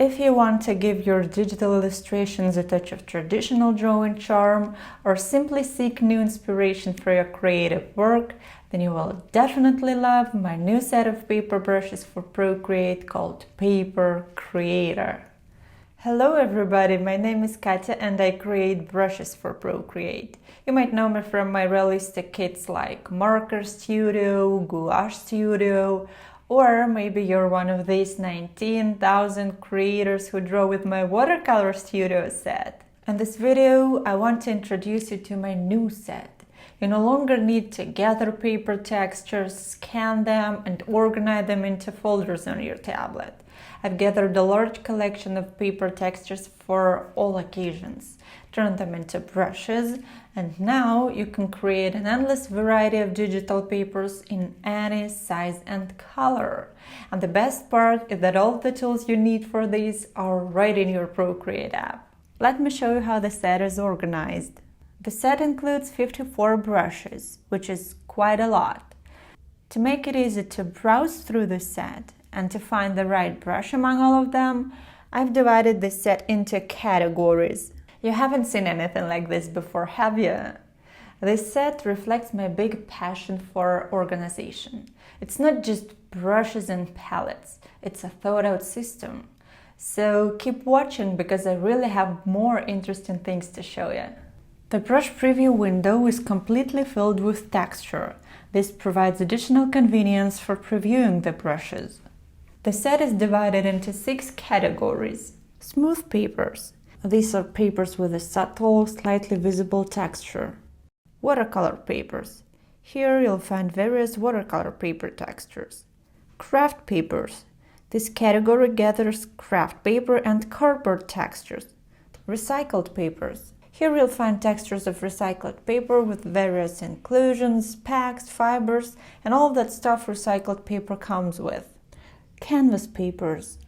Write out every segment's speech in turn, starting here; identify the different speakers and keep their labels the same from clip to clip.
Speaker 1: If you want to give your digital illustrations a touch of traditional drawing charm, or simply seek new inspiration for your creative work, then you will definitely love my new set of paper brushes for Procreate called Paper Creator. Hello everybody, my name is Katya and I create brushes for Procreate. You might know me from my realistic kits like Marker Studio, Gouache Studio, or maybe you're one of these 19,000 creators who draw with my Watercolor Studio set. In this video, I want to introduce you to my new set. You no longer need to gather paper textures, scan them, and organize them into folders on your tablet. I've gathered a large collection of paper textures for all occasions, turned them into brushes, and now you can create an endless variety of digital papers in any size and color. And the best part is that all the tools you need for these are right in your Procreate app. Let me show you how the set is organized. The set includes 54 brushes, which is quite a lot. To make it easy to browse through the set and to find the right brush among all of them, I've divided this set into categories. You haven't seen anything like this before, have you? This set reflects my big passion for organization. It's not just brushes and palettes, it's a thought-out system. So keep watching because I really have more interesting things to show you. The brush preview window is completely filled with texture. This provides additional convenience for previewing the brushes. The set is divided into 6 categories. Smooth papers. These are papers with a subtle, slightly visible texture. Watercolor papers. Here you'll find various watercolor paper textures. Craft papers. This category gathers craft paper and cardboard textures. Recycled papers. Here you'll find textures of recycled paper with various inclusions, packs, fibers, and all that stuff recycled paper comes with. Canvas papers.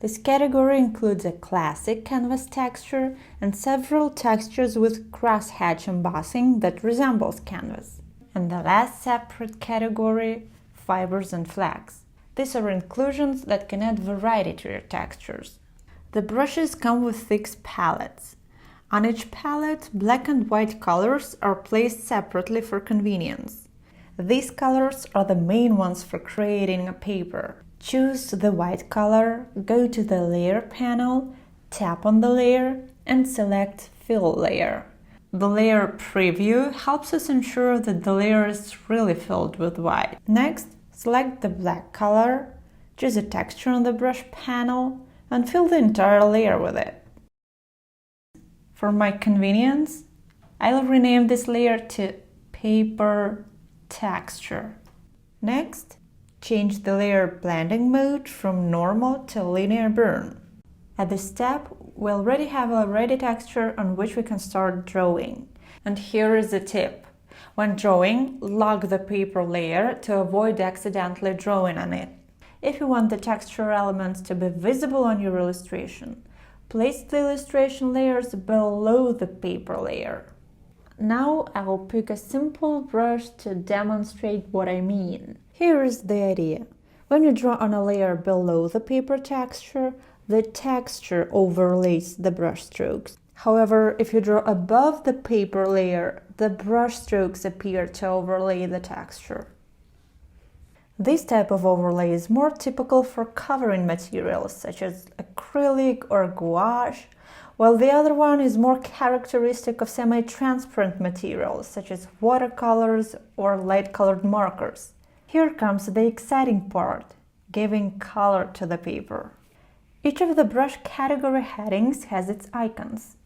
Speaker 1: This category includes a classic canvas texture and several textures with crosshatch embossing that resembles canvas. And the last separate category, Fibers and Flecks. These are inclusions that can add variety to your textures. The brushes come with 6 palettes. On each palette, black and white colors are placed separately for convenience. These colors are the main ones for creating a paper. Choose the white color, go to the Layer panel, tap on the layer, and select Fill Layer. The layer preview helps us ensure that the layer is really filled with white. Next, select the black color, choose a texture on the brush panel, and fill the entire layer with it. For my convenience, I'll rename this layer to Paper Texture. Next, change the layer blending mode from normal to linear burn. At this step, we already have a ready texture on which we can start drawing. And here is a tip. When drawing, lock the paper layer to avoid accidentally drawing on it. If you want the texture elements to be visible on your illustration, place the illustration layers below the paper layer. Now I will pick a simple brush to demonstrate what I mean. Here is the idea. When you draw on a layer below the paper texture, the texture overlays the brush strokes. However, if you draw above the paper layer, the brush strokes appear to overlay the texture. This type of overlay is more typical for covering materials such as acrylic or gouache, while the other one is more characteristic of semi-transparent materials such as watercolors or light-colored markers. Here comes the exciting part, giving color to the paper. Each of the brush category headings has its icons.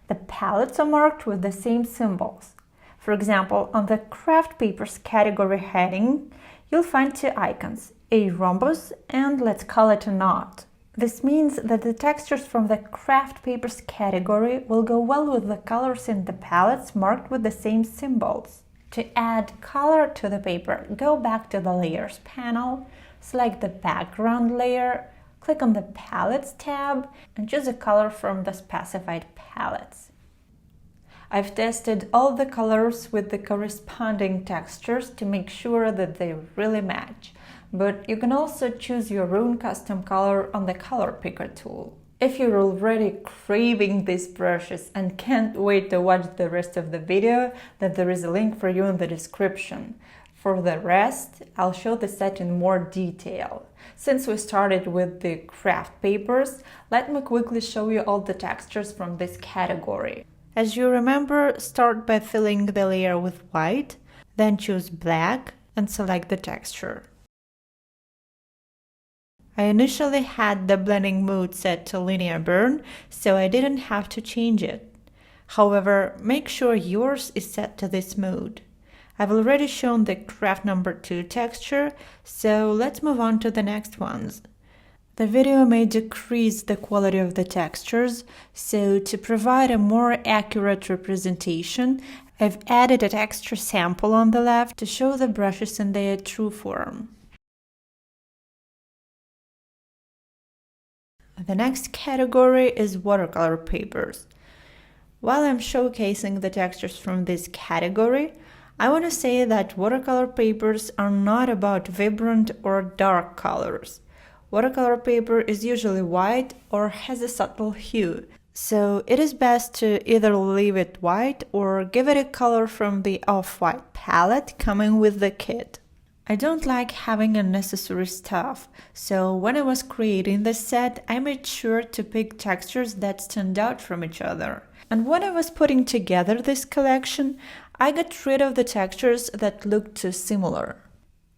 Speaker 1: The palettes are marked with the same symbols. For example, on the craft papers category heading, you'll find 2 icons, a rhombus and let's call it a knot. This means that the textures from the craft papers category will go well with the colors in the palettes marked with the same symbols. To add color to the paper, go back to the Layers panel, select the background layer, click on the Palettes tab, and choose a color from the specified palettes. I've tested all the colors with the corresponding textures to make sure that they really match, but you can also choose your own custom color on the color picker tool. If you're already craving these brushes and can't wait to watch the rest of the video, then there is a link for you in the description. For the rest, I'll show the set in more detail. Since we started with the craft papers, let me quickly show you all the textures from this category. As you remember, start by filling the layer with white, then choose black and select the texture. I initially had the blending mode set to linear burn, so I didn't have to change it. However, make sure yours is set to this mode. I've already shown the craft number 2 texture, so let's move on to the next ones. The video may decrease the quality of the textures, so to provide a more accurate representation, I've added a texture sample on the left to show the brushes in their true form. The next category is watercolor papers. While I'm showcasing the textures from this category, I want to say that watercolor papers are not about vibrant or dark colors. Watercolor paper is usually white or has a subtle hue, so it is best to either leave it white or give it a color from the off-white palette coming with the kit. I don't like having unnecessary stuff, so when I was creating this set, I made sure to pick textures that stand out from each other. And when I was putting together this collection, I got rid of the textures that looked too similar.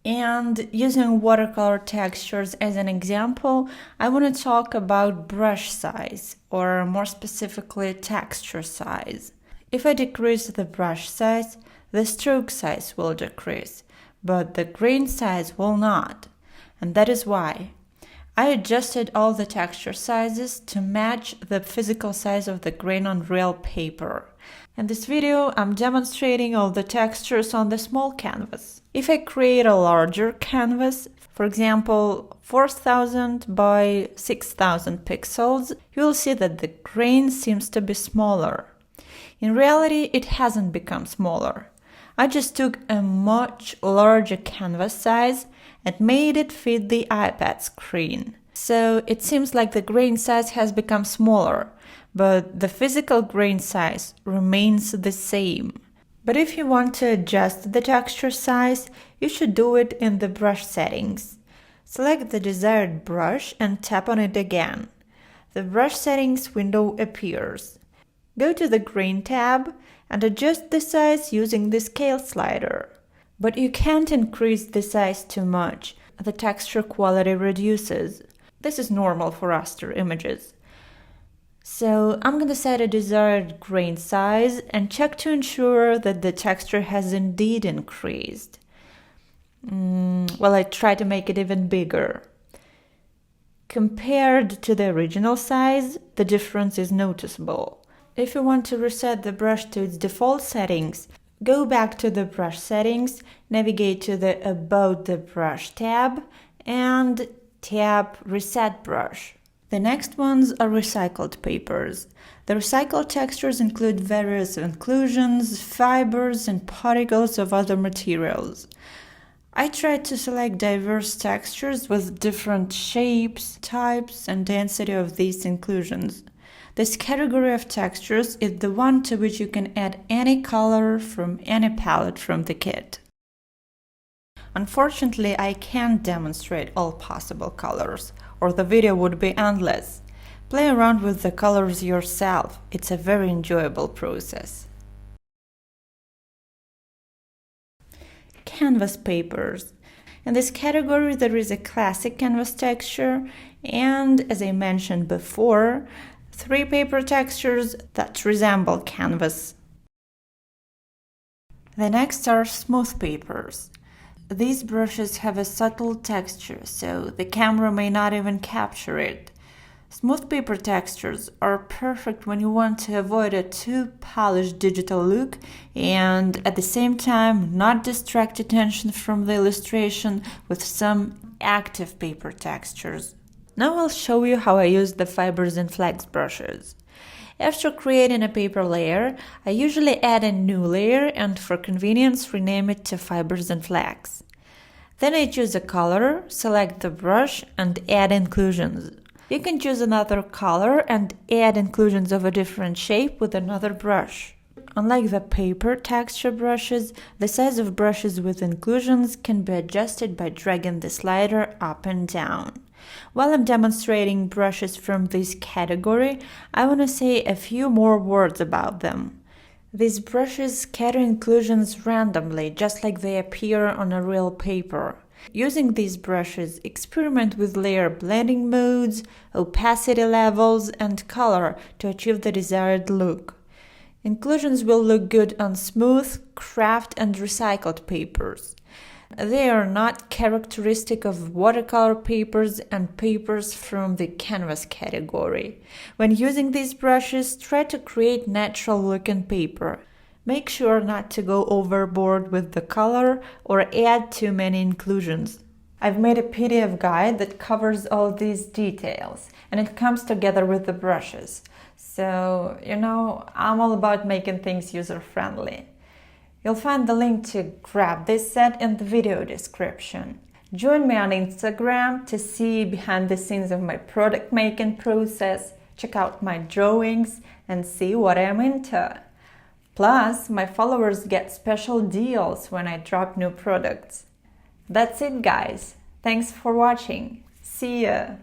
Speaker 1: And using watercolor textures as an example, I want to talk about brush size, or more specifically texture size. If I decrease the brush size, the stroke size will decrease, but the grain size will not. And that is why I adjusted all the texture sizes to match the physical size of the grain on real paper. In this video, I'm demonstrating all the textures on the small canvas. If I create a larger canvas, for example 4000 by 6000 pixels, you will see that the grain seems to be smaller. In reality, it hasn't become smaller. I just took a much larger canvas size and made it fit the iPad screen. So it seems like the grain size has become smaller, but the physical grain size remains the same. But if you want to adjust the texture size, you should do it in the brush settings. Select the desired brush and tap on it again. The brush settings window appears. Go to the grain tab and adjust the size using the scale slider. But you can't increase the size too much. The texture quality reduces. This is normal for raster images. So I'm going to set a desired grain size and check to ensure that the texture has indeed increased. Well, I try to make it even bigger. Compared to the original size, the difference is noticeable. If you want to reset the brush to its default settings, go back to the brush settings, navigate to the About the Brush tab, and tap Reset Brush. The next ones are recycled papers. The recycled textures include various inclusions, fibers, and particles of other materials. I tried to select diverse textures with different shapes, types, and density of these inclusions. This category of textures is the one to which you can add any color from any palette from the kit. Unfortunately, I can't demonstrate all possible colors, or the video would be endless. Play around with the colors yourself. It's a very enjoyable process. Canvas papers. In this category, there is a classic canvas texture and, as I mentioned before, 3 paper textures that resemble canvas. The next are smooth papers. These brushes have a subtle texture, so the camera may not even capture it. Smooth paper textures are perfect when you want to avoid a too polished digital look and at the same time not distract attention from the illustration with some active paper textures. Now I'll show you how I use the Fibers and Flecks brushes. After creating a paper layer, I usually add a new layer and for convenience rename it to Fibers and Flecks. Then I choose a color, select the brush and add inclusions. You can choose another color and add inclusions of a different shape with another brush. Unlike the paper texture brushes, the size of brushes with inclusions can be adjusted by dragging the slider up and down. While I'm demonstrating brushes from this category, I want to say a few more words about them. These brushes scatter inclusions randomly, just like they appear on a real paper. Using these brushes, experiment with layer blending modes, opacity levels, and color to achieve the desired look. Inclusions will look good on smooth, craft, and recycled papers. They are not characteristic of watercolor papers and papers from the canvas category. When using these brushes, try to create natural-looking paper. Make sure not to go overboard with the color or add too many inclusions. I've made a PDF guide that covers all these details, and it comes together with the brushes. So, I'm all about making things user-friendly. You'll find the link to grab this set in the video description. Join me on Instagram to see behind the scenes of my product making process, check out my drawings, and see what I'm into. Plus, my followers get special deals when I drop new products. That's it, guys. Thanks for watching. See ya!